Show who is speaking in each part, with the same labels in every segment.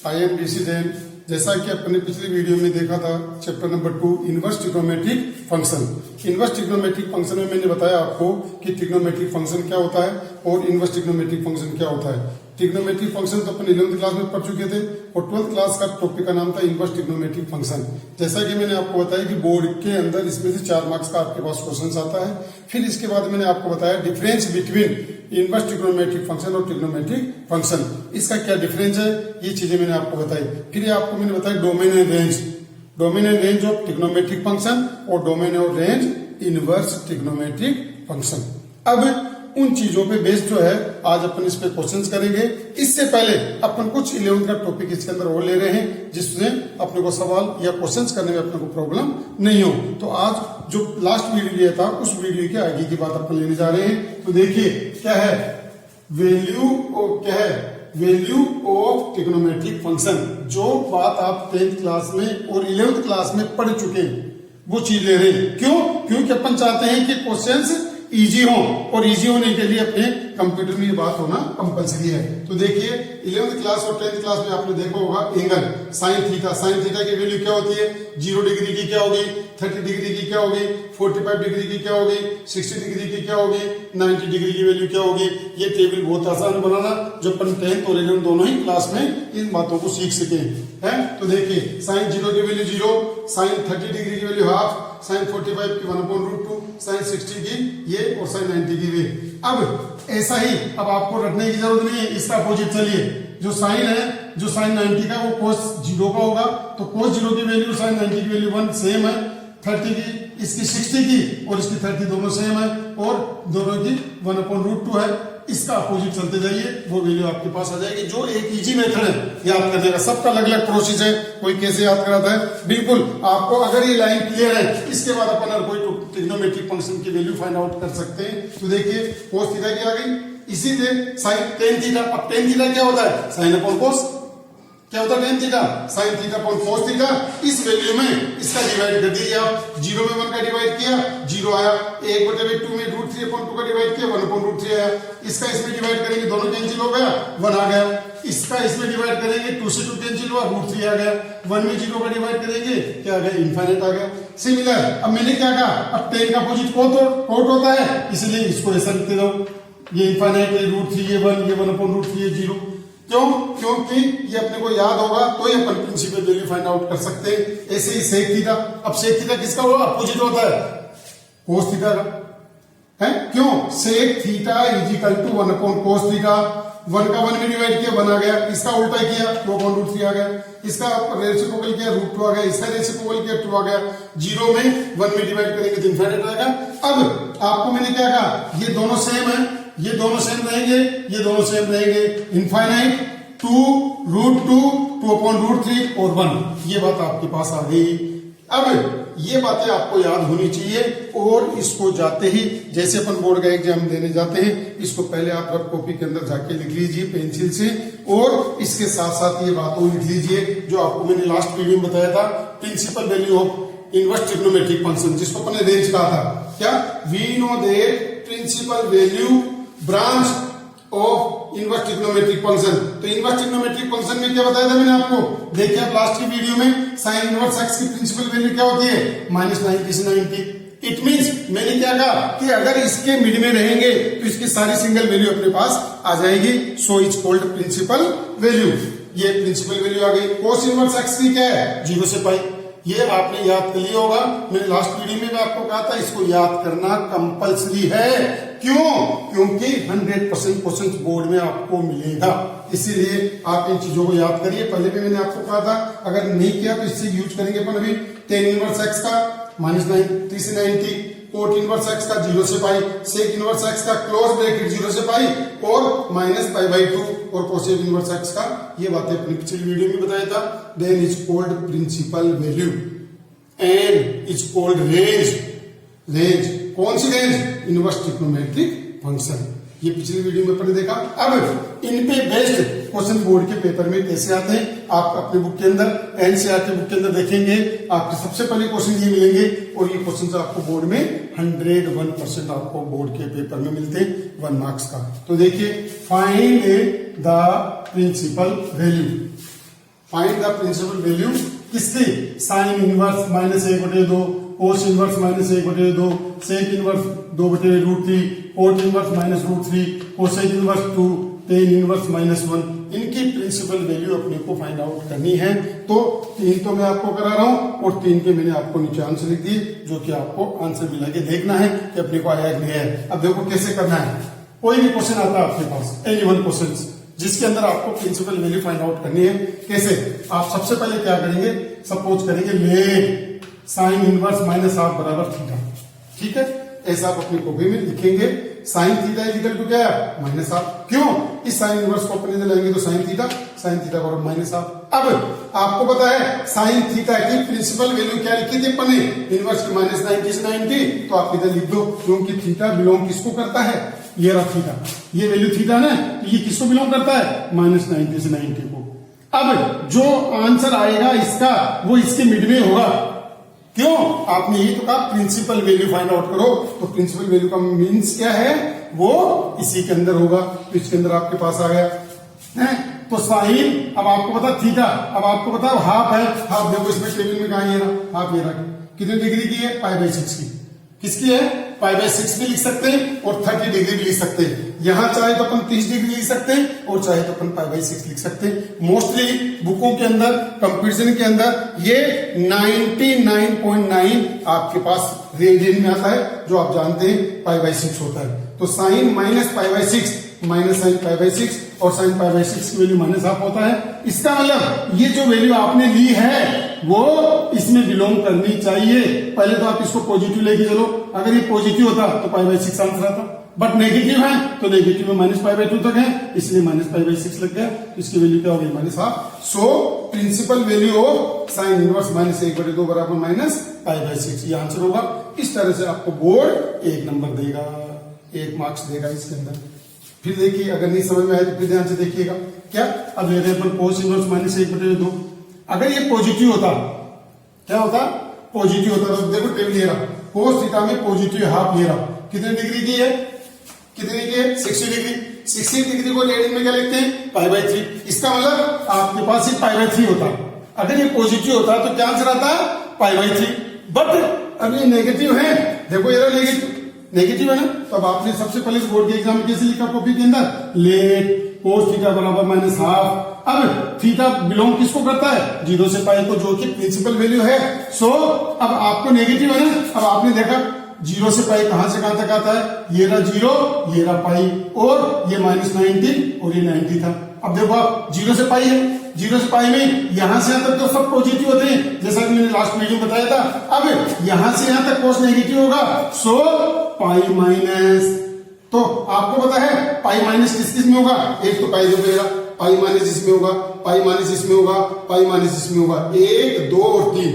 Speaker 1: I am DC Jain. जैसा कि अपने पिछली वीडियो में देखा था chapter number 2 inverse trigonometric function. Inverse trigonometric function में मैंने बताया आपको कि ट्रिग्नोमेट्रिक फंक्शन क्या होता है और इनवर्स ट्रिग्नोमेट्रिक फंक्शन क्या होता है। ट्रिग्नोमेट्रिक फंक्शन तो अपन 11th क्लास में पढ़ चुके थे और 12th क्लास का टॉपिक का नाम था इनवर्स ट्रिग्नोमेट्रिक फंक्शन। जैसा कि मैंने आपको बताया कि बोर्ड के अंदर इसमें से 4 मार्क्स का आपके पास क्वेश्चन आता है। फिर इसके बाद मैंने आपको बताया difference between inverse trigonometric function और ट्रिग्नोमेट्रिक फंक्शन, इसका क्या डिफरेंस है, ये चीजें मैंने आपको बताई। फिर आपको मैंने बताया domain and range of trigonometric function और डोमेन और रेंज इनवर्स ट्रिग्नोमेट्रिक फंक्शन। अब उन चीजों पे बेस्ड जो है आज अपन इस पे क्वेश्चंस करेंगे। इससे पहले अपन कुछ 11th का टॉपिक इसके अंदर और ले रहे हैं जिससे अपने को सवाल या क्वेश्चंस करने में अपने को प्रॉब्लम नहीं हो। तो आज जो लास्ट वीडियो लिया था उस वीडियो के आगे की बात अपन लेने जा रहे हैं। तो देखिए क्या है वैल्यू ऑफ ट्रिग्नोमेट्रिक फंक्शन। जो बात आप 10th क्लास में और 11th क्लास में पढ़ चुके हैं वो चीज ले रहे हैं। क्यों? क्योंकि अपन चाहते हैं कि क्वेश्चंस इजी हो और इजी होने के लिए अपने कंप्यूटर में ये बात होना कंपलसरी है। तो देखिए 11th क्लास और 10th क्लास में आपने देखा होगा एंगल साइन थीटा की वैल्यू क्या होती है, 0 डिग्री की क्या होगी, 30 डिग्री की क्या होगी, 45 डिग्री की क्या होगी, 60 डिग्री की क्या होगी, 90 डिग्री की वैल्यू क्या होगी। ये टेबल बहुत आसान बनाना जो अपन 10th और 11th दोनों ही क्लास में इन बातों को सीख सके हैं। तो देखिए साइन 0 की वैल्यू 0, साइन 30 डिग्री की वैल्यू हाफ, साइन 45 की 1/√2, साइन 60 की ये और साइन 90 की वे। अब ऐसा ही अब आपको रखने की जरूरत नहीं है, इसका अपोजिट चलिए। जो साइन है, जो साइन 90 का वो कोस 0 का होगा, तो कोस 0 की वैल्यू साइन 90 की वैल्यू 1 सेम है, 30 की इसकी 60 की और इसकी 30 दोनों सेम है और दोनों की 1/√2 है। इसका अपोजिट चलते जाइए वो वैल्यू आपके पास आ जाएगी। जो एक इजी मेथड है याद करने का, सबका अलग अलग प्रोसेस है, कोई कैसे याद कराता है। बिल्कुल आपको अगर ये लाइन क्लियर है इसके बाद अपन अगर कोई ट्रिग्नोमेट्रिक फंक्शन की वैल्यू फाइंड आउट कर सकते हैं। तो देखिए कोस थीटा की आ गई, इसी से साइन टेन थीटा। अब टेन थीटा क्या होता है, साइन अपॉन कोस। क्या होता है tan theta, sine theta upon cos theta. इस वैल्यू में इसका डिवाइड कर दीजिए आप, 0 में 1 का डिवाइड किया 0 आया, 1/2 में √3/2 का डिवाइड किया 1/√3 आया। इसका इसमें डिवाइड करेंगे दोनों कैंसिल हो गया 1 आ गया। इसका इसमें डिवाइड करेंगे 2 से 2 कैंसिल हुआ √3 आ गया। 1 में 0 का डिवाइड करेंगे क्या आ गया, इनफाइनाइट आ गया। सिमिलर अब मैंने क्या कहा, अब 10 का अपोजिट कोट होता है इसलिए इसको ऐसा लिखते जाओ, ये इनफाइनाइट है √3 ये 1 ये 1/√3 ये 0। क्यों? क्योंकि ये अपने को याद होगा तो ये अपन प्रिंसिपल वैल्यू फाइंड आउट कर सकते हैं। ऐसे ही सेक थीटा, अब सेक थीटा किसका होगा, अपोजिट होता है कोस थीटा का है। क्यों? Sec theta is equal to 1/cos theta. 1 का 1 में डिवाइड किया 1 आ गया, इसका उल्टा किया 2/√3 आ गया, इसका रेसिप्रोकल किया √2 आ गया, इसका रेसिप्रोकल किया 2 आ गया। 0 में 1 में डिवाइड करेंगे तो इनफाइनाइट आएगा। अब आपको मैंने क्या कहा, ये दोनों सेम है, ये दोनों सेम रहेंगे, ये दोनों सेम रहेंगे, इनफाइनाइट 2√2 2/√3 और 1। ये बात आपके पास आ गई। अब ये बातें आपको याद होनी चाहिए और इसको जाते ही जैसे अपन बोर्ड का एग्जाम देने जाते हैं इसको पहले आप रफ कॉपी के अंदर जाके लिख लीजिए पेंसिल से, और इसके साथ साथ ये बातों लिख लीजिए जो आपको मैंने लास्ट वीडियो में बताया था, principal value of inverse trigonometric function, जिसको अपन ने रेंज कहा था। क्या? We know that principal value branch of inverse trigonometric function. तो इनवर्स ट्रिग्नोमेट्रिक फंक्शन में क्या बताया था मैंने आपको, देखिए आप लास्ट की वीडियो में साइन इनवर्स एक्स की प्रिंसिपल वैल्यू क्या होती है, -90 से 90। इट मींस मैंने क्या कहा कि अगर इसके मिड में रहेंगे तो इसकी सारी सिंगल वैल्यू अपने पास आ जाएगी। So it's called principal value. ये प्रिंसिपल वैल्यू आ गई। कोस इनवर्स एक्स की क्या है, 0 से पाई। ये आपने याद कर लिया होगा, मैंने लास्ट वीडियो में भी आपको कहा था इसको याद करना कंपलसरी है। क्यों? क्योंकि 100% क्वेश्चन बोर्ड में आपको मिलेगा, इसीलिए आप इन चीजों को याद करिए। पहले भी मैंने आपको कहा था, अगर नहीं किया तो इससे यूज करेंगे अपन अभी। टेन इनवर्स एक्स का -90 से 90, कोट इनवर्स एक्स का 0 से पाई, सेक इनवर्स एक्स का क्लोज ब्रैकेट 0 से पाई और -π/2 और कोसेक इनवर्स एक्स का, ये बातें अपनी पिछली वीडियो में बताया था। Then is called principal value and is called range. Range कौन सी रेंज, इनवर्स ट्रिग्नोमेट्रिक फंक्शन। ये पिछली वीडियो में अपने देखा। अब इन पे बेस्ड क्वेश्चन बोर्ड के पेपर में कैसे आते हैं आप अपने बुक के अंदर एनसीईआरटी बुक के अंदर देखेंगे, आपके सबसे पहले क्वेश्चन ये मिलेंगे और ये क्वेश्चन आपको बोर्ड में 101% आपको बोर्ड के पेपर में मिलते हैं 1 मार्क्स का। तो देखिए find the principal value. Find the principal value किसकी, sine inverse minus 1/2, cos inverse minus 1/2, sec inverse 2/√3, cot inverse minus √3, cosec inverse 2, tan inverse -1, इनकी प्रिंसिपल वैल्यू अपने को फाइंड आउट करनी है। तो 3 तो मैं आपको करा रहा हूं और 3 के मैंने आपको नीचे आंसर लिख दिए, जो कि आपको आंसर मिला के देखना है कि अपने को आया कि नहीं है। अब देखो कैसे करना है। कोई भी क्वेश्चन आता है आपके पास, एनी वन क्वेश्चन, जिसके अंदर आपको प्रिंसिपल वैल्यू फाइंड आउट करनी है। कैसे, आप सबसे पहले क्या करेंगे, सपोज करेंगे ले साइन इनवर्स -1/2 बराबर थीटा, ठीक है, ऐसा आप अपनी कॉपी में लिखेंगे। साइन थीटा इक्वल टू क्या है, -1/2। क्यों, इस साइन इनवर्स को अपने लाएंगे तो साइन थीटा बराबर -1/2। अब आपको पता है साइन थीटा की प्रिंसिपल वैल्यू क्या लिखी थी अपने, इनवर्स की -90 से 90, तो आप इधर लिख दो, क्योंकि थीटा बिलोंग किसको करता है, ये रहा थीटा, ये वैल्यू थीटा ना, ये किसको बिलोंग करता है, -90 से 90 को। अब जो आंसर आएगा इसका, वो इसके मिड में होगा। क्यों, आपने यही तो कहा प्रिंसिपल वैल्यू फाइंड आउट करो, तो प्रिंसिपल वैल्यू का मीन्स क्या है, वो इसी के अंदर होगा। तो इसके अंदर आपके पास आ गया है, तो साइन, अब आपको पता थीटा, अब आपको पता हाफ है, हाफ देखो इसमें टेबल में कहा ये रहा, हाफ ये रहा, कितने डिग्री की है, π/6 की, किसकी है, π/6 भी लिख सकते हैं और 30 डिग्री भी लिख सकते हैं। यहां चाहे तो अपन 30 डिग्री लिख सकते हैं और चाहे तो अपन π/6 लिख सकते हैं। मोस्टली बुकों के अंदर, कंपैरिजन के अंदर ये 99.9 आपके पास रेडियन में आता है, जो आप जानते हैं π/6 होता है। तो साइन -π/6 माइनस साइन π/6 और साइन π/6 की वैल्यू -1/2 होता है। इसका मतलब ये जो वैल्यू आपने ली है वो इसमें बिलोंग करनी चाहिए। पहले तो आप इसको पॉजिटिव लेके चलो, अगर ये पॉजिटिव होता तो π/6 आंसर आता, बट नेगेटिव है तो नेगेटिव में -π/2 तक है, इसलिए -π/6 लग गया, इसकी वैल्यू क्या हो गई, -1/2। So principal value of sine inverse -1/2 बराबर -π/6, ये आंसर होगा। इस तरह से आपको बोर्ड 1 नंबर देगा, 1 मार्क्स देगा इसके अंदर। फिर देखिए, अगर नहीं समझ में आए तो फिर ध्यान से देखिएगा। क्या, अब ले रहे हैं अपन कोस इनवर्स -1/2, अगर ये पॉजिटिव होता, क्या होता, पॉजिटिव होता, तो देखो टेबल ये रहा, कोस थीटा में पॉजिटिव हाफ ये रहा, कितने डिग्री की है, कितने की है, 60 डिग्री। 60 डिग्री को रेडियन में क्या लिखते हैं, π/3। इसका मतलब आपके पास ये π/3 होता, अगर ये पॉजिटिव होता तो क्या आंसर आता, π/3। बट अब ये नेगेटिव है, देखो ये रहा नेगेटिव है ना, तो अब आपने सबसे पहले बोर्ड के एग्जाम में कैसे लिखा कॉपी के अंदर, लेट कोस थीटा बराबर -1/2। अब थीटा बिलोंग किसको करता है, 0 से π को, जो कि प्रिंसिपल वैल्यू है। सो अब आपको नेगेटिव है ना, अब आपने देखा 0 से π कहां से कहां तक आता है, ये रहा 0, ये रहा π, और ये -90 और ये 90 था। अब देखो आप 0 से π है, 0 से π में यहां से यहां तक तो सब पॉजिटिव होते हैं, जैसा कि मैंने लास्ट वीडियो में बताया था। अब यहां से यहां तक कोस नेगेटिव होगा, सो π-, तो आपको पता है π- किस में होगा, एक तो पाई देगा, π- इसमें होगा, π- इसमें होगा, π- इसमें होगा, 1 2 और 3,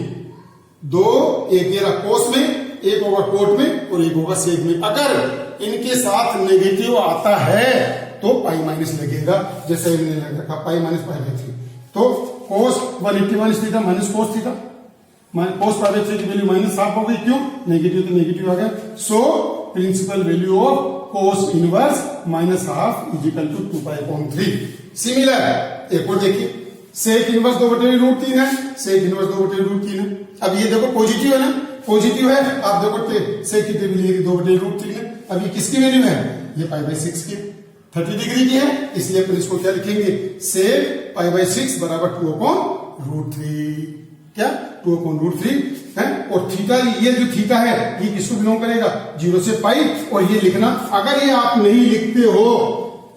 Speaker 1: 2 1 ये रहा कोस में, एक होगा कोट में और एक होगा सेक में। अगर इनके साथ नेगेटिव आता है तो π- लगेगा, जैसे मैंने लग रखा π-π/3। तो कोस 180 थीटा माइनस कोस थीटा, कोस π/3 की वैल्यू -1/2 हो गई, क्यों, नेगेटिव तो नेगेटिव आ गया। So principal value of cos inverse -1/2 = 2π/3। Similar एक और देखिए, सेक इनवर्स 2/√3 है, सेक इनवर्स 2/√3 है। अब ये देखो पॉजिटिव है ना, पॉजिटिव है, आप देखो सेक की टेबल ये 2/√3 है। अब ये किसकी वैल्यू है, ये π/6 की, 30 डिग्री की है, इसलिए अपन इसको क्या लिखेंगे, सेक π/6 बराबर 2/√3। क्या, 2/√3 है। और थीटा, ये जो थीटा है ये किसको बिलोंग करेगा, 0 से π। और ये लिखना, अगर ये आप नहीं लिखते हो,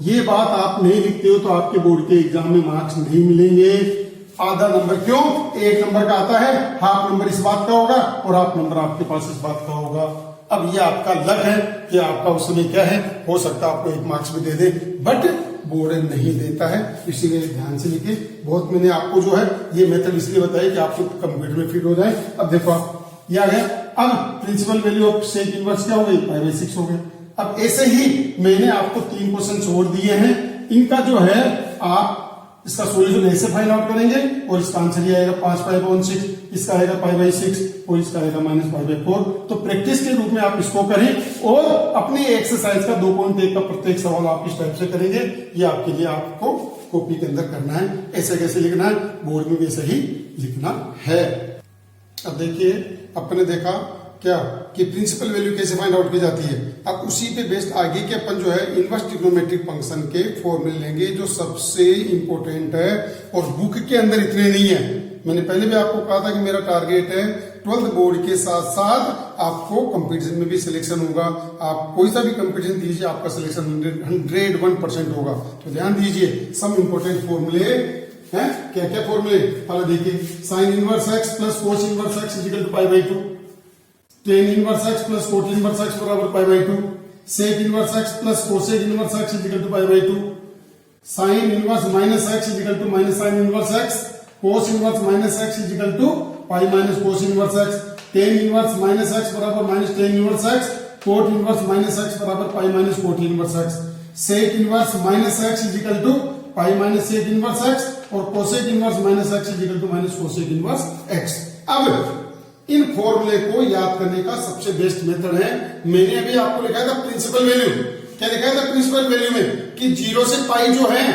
Speaker 1: ये बात आप नहीं लिखते हो, तो आपके बोर्ड के एग्जाम में मार्क्स नहीं मिलेंगे, आधा नंबर। क्यों, 1 नंबर का आता है, हाफ नंबर इस बात का होगा और हाफ नंबर आपके पास इस बात का होगा। अब ये आपका लक है कि आपका उस समय क्या है, हो सकता है आपको 1 मार्क्स भी दे दे, बट बोर्ड नहीं देता है, इसीलिए ध्यान से लिखिए। बहुत मैंने आपको जो है ये मेथड इसलिए बताया कि आपको कंप्यूटर में फिट हो जाए। अब देखो आप ये आ गया, अब principal value of sec inverse क्या हो गई, π/6 हो गया। अब ऐसे ही मैंने आपको 3 क्वेश्चन और दिए हैं, इनका जो है आप इसका सोल्यूशन ऐसे फाइंड आउट करेंगे और इसका आंसर ये आएगा 5π/6, इसका आएगा π/6 और इसका आएगा -π/4। तो प्रैक्टिस के रूप में आप इसको करें और अपनी एक्सरसाइज का 2.1 का प्रत्येक सवाल आप इस टाइप से करेंगे, ये आपके लिए आपको कॉपी के अंदर करना है। ऐसे कैसे लिखना है, बोर्ड में भी ऐसे ही लिखना है। अब देखिए अपने देखा क्या कि प्रिंसिपल वैल्यू कैसे फाइंड आउट की जाती है। अब उसी पे बेस्ड आगे के अपन जो है इनवर्स ट्रिग्नोमेट्रिक फंक्शन के फॉर्मूले लेंगे जो सबसे इंपॉर्टेंट है और बुक के अंदर इतने नहीं है। मैंने पहले भी आपको कहा था कि मेरा टारगेट है 12th बोर्ड के साथ साथ आपको कंपटीशन में भी सिलेक्शन होगा। आप कोई सा भी कंपटीशन दीजिए आपका सिलेक्शन 101% होगा। तो ध्यान दीजिए सम इंपॉर्टेंट फॉर्मूले हैं। क्या क्या फॉर्मूले, पहले देखिए sine inverse x plus cos inverse x equal to pi by 2, tan inverse x plus cot inverse x बराबर pi by 2, sec inverse x plus cosec inverse x equal to pi by 2, sine inverse minus x equal to minus sine inverse x, cos inverse minus x equal to pi minus cos inverse x, tan inverse minus x बराबर minus tan inverse x, coat inverse minus x बराबर pi minus cot inverse x, sec inverse minus x equal to pi minus sec inverse x और cosec inverse minus x equal to minus cosec inverse x. अब इन फॉर्मूले को याद करने का सबसे बेस्ट मेथड है, मैंने अभी आपको लिखा था प्रिंसिपल वैल्यू। क्या लिखा था प्रिंसिपल वैल्यू में कि 0 से पाई जो है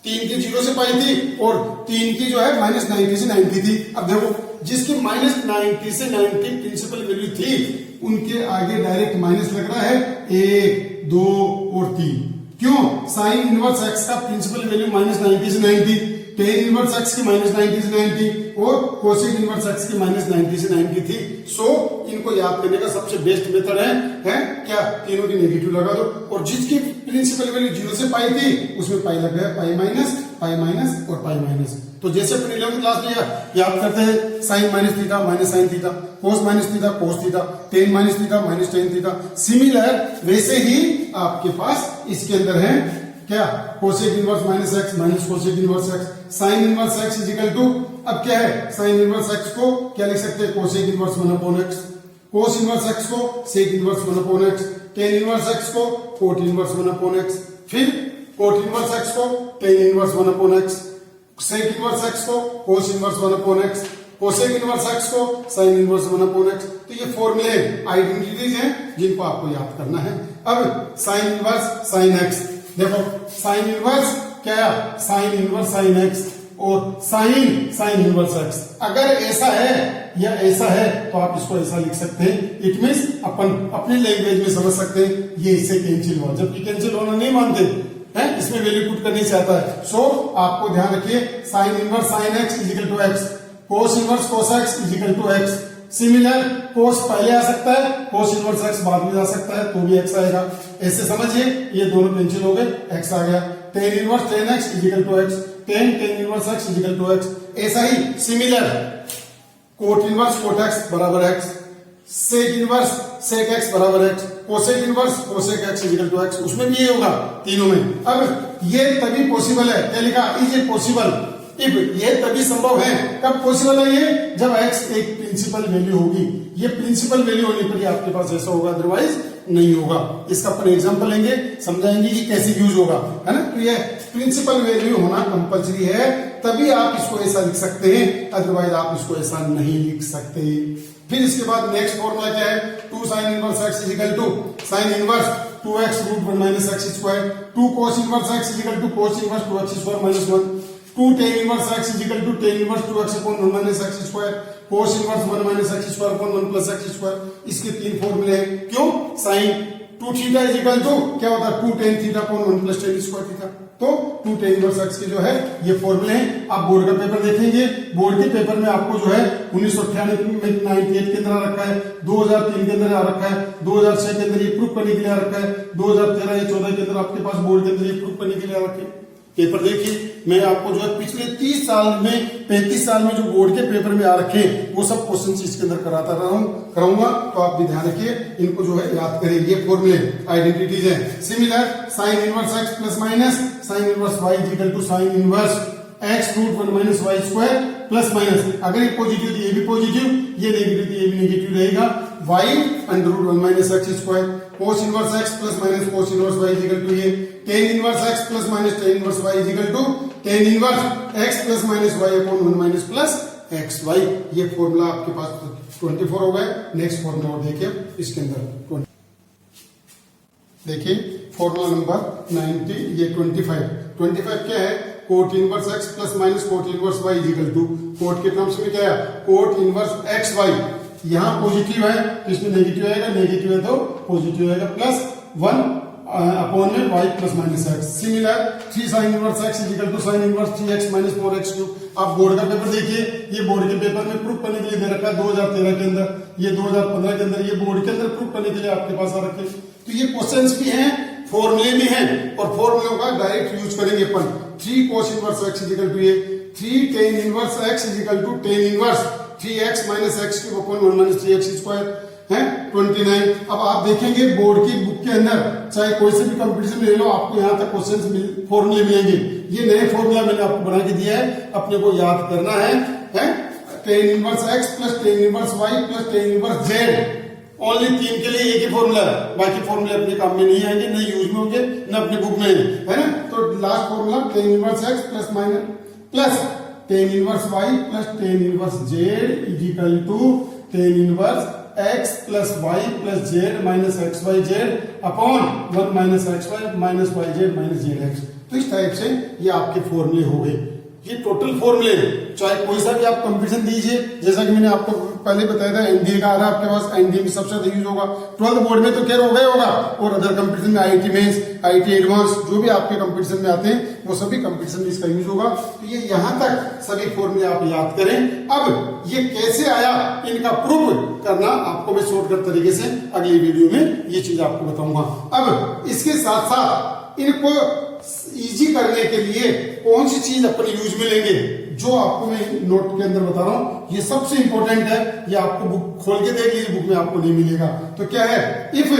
Speaker 1: 3 की 0 से पाई थी और 3 की जो है -90 से 90 थी। अब देखो जिसकी -90 से 90 प्रिंसिपल वैल्यू थी उनके आगे डायरेक्ट माइनस लग रहा है 1, 2 और 3। क्यों? साइन इनवर्स एक्स का प्रिंसिपल वैल्यू -90 से 90, टेन इनवर्स एक्स की -90 से 90 और कोसेक इनवर्स एक्स की -90 से 90 थी। सो इनको याद करने का सबसे बेस्ट मेथड है क्या, तीनों की नेगेटिव लगा दो और जिसकी प्रिंसिपल वैल्यू 0 से पाई थी उसमें पाई लग गया, पाई माइनस और पाई माइनस। तो जैसे अपने 11th क्लास में याद करते हैं sine minus theta minus sine theta, cos minus theta cos theta, tan minus theta minus tan theta, similar वैसे ही आपके पास इसके अंदर है क्या, cosec inverse minus x minus cosec inverse x, sine inverse x is equal to, अब क्या है साइन इनवर्स एक्स को क्या लिख सकते हैं, cosec inverse 1 upon x, cos inverse x को sec inverse 1 upon x, tan inverse x को कोट इनवर्स 1 अपॉन एक्स, फिर कोट इनवर्स एक्स को tan inverse 1 upon x, sec inverse x को cos inverse 1 upon x, cosec inverse x को sine inverse 1 upon x. तो ये फॉर्मूले identities हैं जिनको आपको याद करना है। अब साइन इनवर्स साइन एक्स, देखो साइन इनवर्स क्या, साइन इनवर्स साइन एक्स और साइन इनवर्स एक्स। अगर ऐसा है या ऐसा है तो आप इसको ऐसा लिख सकते हैं। इट मींस अपन अपनी लैंग्वेज में समझ सकते हैं ये इससे कैंसिल हुआ, जबकि कैंसिल होना नहीं मानते हैं, इसमें वैल्यू पुट करने से आता है। सो आपको ध्यान रखिए sine inverse sine x is equal to x, cos inverse cos x is equal to x. Similar cos पहले आ सकता है, कोस इनवर्स एक्स बाद में आ सकता है तो भी एक्स आएगा। ऐसे समझिए ये दोनों कैंसिल हो गए, एक्स आ गया। Tan inverse tan x is equal to x, tan inverse x is equal to x. ऐसा ही similar cot inverse cot x बराबर x, sec inverse sec x बराबर x, cosec inverse cosec x is equal to x, उसमें भी ये होगा तीनों में। अब ये तभी पॉसिबल है, क्या लिखा, इज ए पॉसिबल इफ, ये तभी संभव है, कब पॉसिबल है ये, जब x एक प्रिंसिपल वैल्यू होगी। ये प्रिंसिपल वैल्यू होने पर ही आपके पास ऐसा होगा, अदरवाइज नहीं होगा। इसका अपन एग्जांपल लेंगे, समझाएंगे कि कैसे यूज होगा, है ना। तो ये प्रिंसिपल वैल्यू होना कंपलसरी है, तभी आप इसको ऐसा लिख सकते हैं, अदरवाइज आप इसको ऐसा नहीं लिख सकते। फिर इसके बाद नेक्स्ट फॉर्मूला क्या है, 2 sine inverse x is equal to sine inverse 2x root 1 minus x square, 2 cos inverse x is equal to cos inverse 2x square minus 1, 2 tan inverse x is equal to tan inverse 2x upon 1 minus x square, cos inverse 1 minus x square upon 1 plus x square। इसके 3 फॉर्मूले हैं। क्यों? sin 2 theta is equal to क्या होता है, 2 tan theta upon 1 plus tan square theta. तो 2 tan inverse x के जो है ये फॉर्मूले हैं। आप बोर्ड का पेपर देखेंगे, बोर्ड के पेपर में आपको जो है 1998 में 98 के अंदर आ रखा है, 2003 के अंदर आ रखा है, 2006 के अंदर ये प्रूफ करने के लिए आ रखा है, 2013 या 14 के अंदर आपके पास बोर्ड के अंदर ये प्रूफ करने के लिए आ रखे हैं। पेपर देखिए, मैं आपको जो है पिछले 30 साल में 35 साल में जो बोर्ड के पेपर में आ रखे वो सब क्वेश्चंस इसके अंदर कराऊंगा, तो आप भी ध्यान रखिए, इनको जो है याद करें। ये फॉर्मूले आइडेंटिटीज हैं। Similar sine inverse x plus minus sine inverse y equal to sine inverse x root 1 minus y square plus minus, अगर ये पॉजिटिव तो ये भी पॉजिटिव, ये नेगेटिव तो ये भी नेगेटिव रहेगा, y under root 1 minus x square, cos inverse x plus minus cos inverse y equal to ये, tan inverse x plus minus tan inverse y equal to tan inverse x plus minus y upon 1 minus plus x y. ये formula आपके पास 24 हो गए। Next formula और देखिए इसके अंदर देखिए फॉर्मूला नंबर 90 ये 25 क्या है, cot inverse x plus minus cot inverse y equal to, cot के टर्म्स में क्या है, कोट इनवर्स एक्स वाई, यहाँ पॉजिटिव है इसमें नेगेटिव आएगा, नेगेटिव है तो पॉजिटिव आएगा, प्लस 1 अपॉन में y plus minus x. Similar 3 sine inverse x equal to sine inverse 3x minus 4x cube. आप बोर्ड का पेपर देखिए, ये बोर्ड के पेपर में प्रूफ करने के लिए दे रखा है 2013 के अंदर, ये 2015 के अंदर, ये बोर्ड के अंदर प्रूफ करने के लिए आपके पास आ रखे। तो ये क्वेश्चंस भी हैं, फॉर्मूले भी हैं, और फॉर्मूलों का डायरेक्ट यूज करेंगे अपन। 3 cos inverse x equal to ये 3 tan inverse x equal to tan inverse 3x minus x cube upon 1 minus 3x square है 29। अब आप देखेंगे बोर्ड की बुक के अंदर चाहे कोई से भी कंपटीशन में ले लो, आपको यहाँ तक क्वेश्चन फॉर्मूले मिलेंगे। ये नए फॉर्मूला मैंने आपको बना के दिया है, अपने को याद करना है tan inverse x plus tan inverse y plus tan inverse z। Only 3 के लिए एक ही फॉर्मूला है, बाकी फॉर्मूले अपने काम में नहीं आएंगे, न यूज में होंगे, न अपने बुक में है ना। तो last formula tan inverse x plus minus plus tan inverse y plus tan inverse z equal to tan inverse x plus y plus z minus x y z upon 1 minus x y minus y z minus z x. तो इस type से ये आपके फॉर्मूले हो गए, ये total फॉर्मूले। चाहे कोई सा भी आप कंपटीशन दीजिए, जैसा कि मैंने आपको पहले बताया था एनडीए का आ रहा है आपके पास, एनडीए में सबसे ज्यादा यूज होगा। 12th बोर्ड में तो खैर होगा ही होगा, और अदर कंपटीशन में आईआईटी मेंस, आईआईटी एडवांस, जो भी आपके कंपटीशन में आते हैं वो सभी कंपटीशन में इसका यूज होगा। तो ये यहाँ तक सभी फॉर्मूले आप याद करें। अब ये कैसे आया, इनका प्रूफ करना आपको मैं शॉर्टकट तरीके से अगली वीडियो में ये चीज आपको बताऊंगा। अब इसके साथ साथ इनको इजी करने के लिए कौन सी चीज अपन यूज में लेंगे, जो आपको मैं नोट के अंदर बता रहा हूं, ये सबसे इंपॉर्टेंट है। ये आपको बुक खोल के देख लीजिए, बुक में आपको नहीं मिलेगा। तो क्या है, if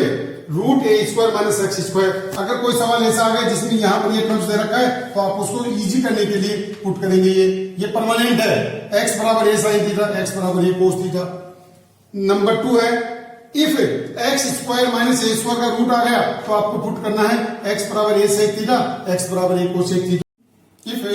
Speaker 1: root a square minus x square, अगर कोई सवाल ऐसा आ गया जिसमें यहाँ पर ये टर्म्स दे रखा है, तो आप उसको इजी करने के लिए पुट करेंगे। ये परमानेंट है, x बराबर ए साइन थीटा, x बराबर ए कोस थीटा। नंबर 2 है, if x square minus A square का रूट आ गया, तो आपको पुट करना है x बराबर ए सेक थीटा, x बराबर a cosec theta. If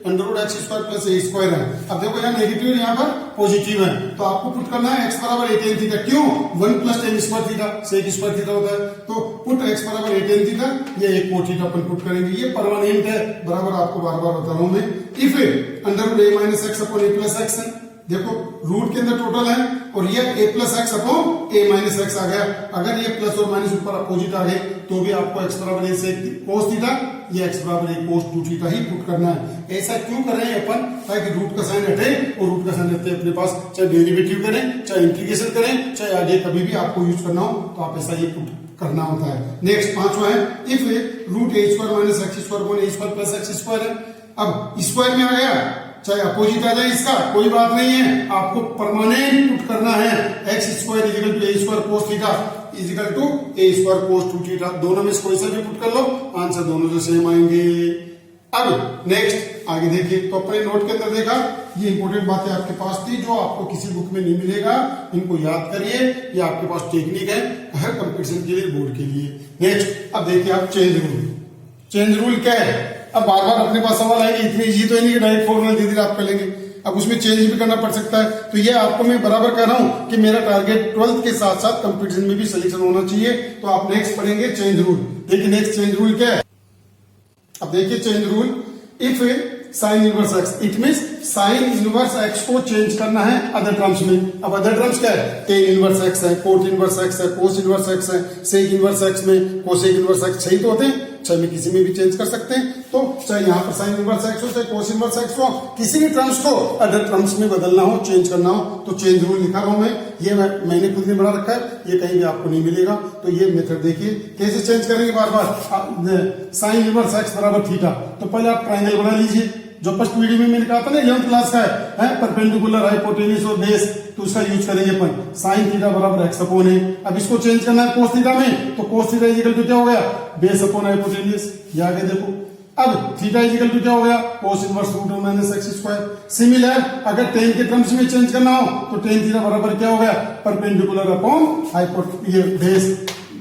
Speaker 1: under root x square plus a square है, अब देखो यहाँ नेगेटिव यहाँ पर पॉजिटिव है, तो आपको पुट करना है x बराबर ए टेन थीटा। क्यों, 1 plus tan square theta, sec square theta होता है, तो पुट x बराबर ए टेन थीटा, ये एक कोट थीटा अपन पुट करेंगे। ये परमानेंट है, बराबर आपको बार बार बता रहा हूं मैं। If under root a minus x upon a plus x है, देखो रूट के अंदर टोटल है, और ये a plus x upon a minus x आ गया। अगर ये प्लस और माइनस ऊपर अपोजिट आ गए, तो भी आपको x बराबर ए से कोस थीटा, ये x बराबर ए कोस 2 थीटा ही पुट करना है। ऐसा क्यों कर रहे हैं अपन, ताकि रूट का साइन हटे, और रूट का साइन हटते अपने पास, चाहे डेरिवेटिव करें, चाहे इंटीग्रेशन करें, चाहे आगे कभी भी आपको यूज करना हो, तो आप ऐसा ये पुट करना होता है। नेक्स्ट 5वां है, if root a square minus x square upon a square plus x square है। अब स्क्वायर में आ गया, चाहे अपोजिट आ जाए इसका कोई बात नहीं है, आपको परमानेंट पुट करना है। X square equal to a square cos theta equal to a square cos 2 theta. दोनों में से कोई सा भी पुट कर लो, आंसर दोनों से सेम आएंगे। अब नेक्स्ट आगे देखिए, तो अपने नोट के अंदर देखा, ये इंपॉर्टेंट बातें आपके पास थी जो आपको किसी बुक में नहीं मिलेगा, इनको याद करिए। ये आपके पास टेक्निक है हर कंपटीशन के लिए, बोर्ड के लिए। नेक्स्ट अब देखिए आप चेंज रूल। चेंज रूल क्या है, अब बार बार अपने पास सवाल आएंगे, इतनी इजी तो नहीं कि डायरेक्ट फॉर्मूला धीरे धीरे आप कर लेंगे, अब उसमें चेंज भी करना पड़ सकता है। तो ये आपको मैं बराबर कह रहा हूं कि मेरा टारगेट 12th के साथ साथ कंपटीशन में भी सिलेक्शन होना चाहिए। तो आप नेक्स्ट पढ़ेंगे चेंज रूल। देखिए नेक्स्ट चेंज रूल क्या है, अब देखिए change rule, if sign inverse x, it means sign inverse x को चेंज करना है अदर टर्म्स में। अब अदर टर्म्स क्या है, टेन इनवर्स एक्स है, कोट इनवर्स एक्स है, कोस इनवर्स एक्स है, सेक इनवर्स एक्स में कोसेक इनवर्स एक्स सही तो होते हैं, चाहे मैं किसी में भी चेंज कर सकते हैं। तो चाहे यहाँ पर साइन इनवर्स एक्स हो, चाहे कोस इनवर्स एक्स हो, किसी भी टर्म्स को अदर टर्म्स में बदलना हो, चेंज करना हो, तो चेंज रूल लिखा रहा हूं मैं। ये मैंने खुद ने बना रखा है, ये कहीं भी आपको नहीं मिलेगा। तो ये मेथड देखिए कैसे चेंज करेंगे बार बार। साइन इनवर्स एक्स बराबर थीटा, तो पहले आप ट्राइंगल बना लीजिए, जो फर्स्ट वीडियो में मैंने कहा था ना 11th क्लास का है परपेंडिकुलर हाइपोटेन्यूज और बेस, तो उसका यूज करेंगे अपन। साइन थीटा बराबर एक्स अपॉन ए, अब इसको चेंज करना है कोस थीटा में, तो कोस थीटा इक्वल टू क्या हो गया, बेस अपॉन हाइपोटेन्यूज। ये आगे देखो, अब थीटा इक्वल टू क्या हो गया, cos inverse root minus x square. Similar अगर टेन के टर्म्स में चेंज करना हो, तो टेन थीटा बराबर क्या हो गया, परपेंडिकुलर अपॉन बेस,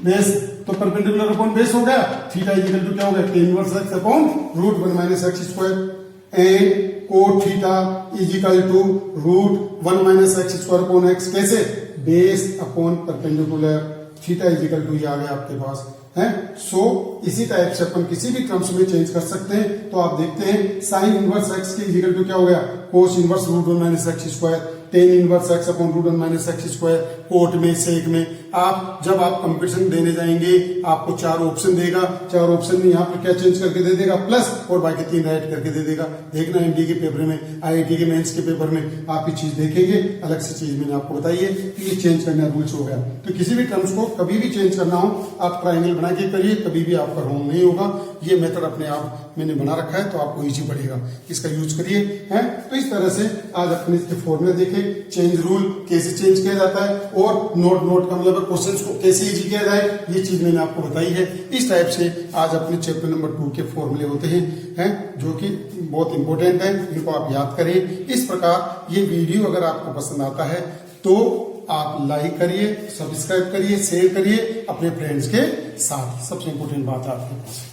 Speaker 1: बेस तो परपेंडिकुलर अपॉन बेस हो गया। थीटा इक्वल टू क्या हो गया, tan inverse x upon root 1 minus x square. And cot theta is equal to root 1 minus x square upon x, कैसे, base upon perpendicular. Theta is equal to ये आ गया आपके पास, है। सो इसी टाइप से अपन किसी भी टर्म्स में चेंज कर सकते हैं। तो आप देखते हैं साइन इनवर्स एक्स के इक्वल टू क्या हो गया, cos inverse root one minus x square, tan inverse x upon root one minus x square. Cot में सेक में आप जब आप कंपटीशन देने जाएंगे आपको 4 ऑप्शन देगा, 4 ऑप्शन में यहाँ पर क्या चेंज करके दे देगा, प्लस और बाकी 3 राइट करके दे देगा। देखना एमडी के पेपर में, आईआईटी के मेंस के पेपर में आप ये चीज देखेंगे। अलग से चीज मैंने आपको बताई है कि ये चेंज करना रूल्स हो गया। तो किसी भी टर्म्स को कभी भी चेंज करना हो आप ट्राइंगल बना के करिए, कभी भी आपका रॉन्ग नहीं होगा। ये मेथड अपने आप मैंने बना रखा है तो आपको इजी पड़ेगा, इसका यूज करिए। है तो इस तरह से आज अपने इसके फॉर्मूले देखे, चेंज रूल कैसे चेंज किया जाता है और नोट का मतलब क्वेश्चन को कैसे इजी किया जाए, ये चीज मैंने आपको बताई है। इस टाइप से आज अपने चैप्टर नंबर 2 के फॉर्मूले होते हैं जो कि बहुत इंपॉर्टेंट है, इनको आप याद करिए। इस प्रकार ये वीडियो अगर आपको पसंद आता है तो आप लाइक करिए, सब्सक्राइब करिए, शेयर करिए अपने फ्रेंड्स के साथ। सबसे इंपॉर्टेंट बात है आपके पास।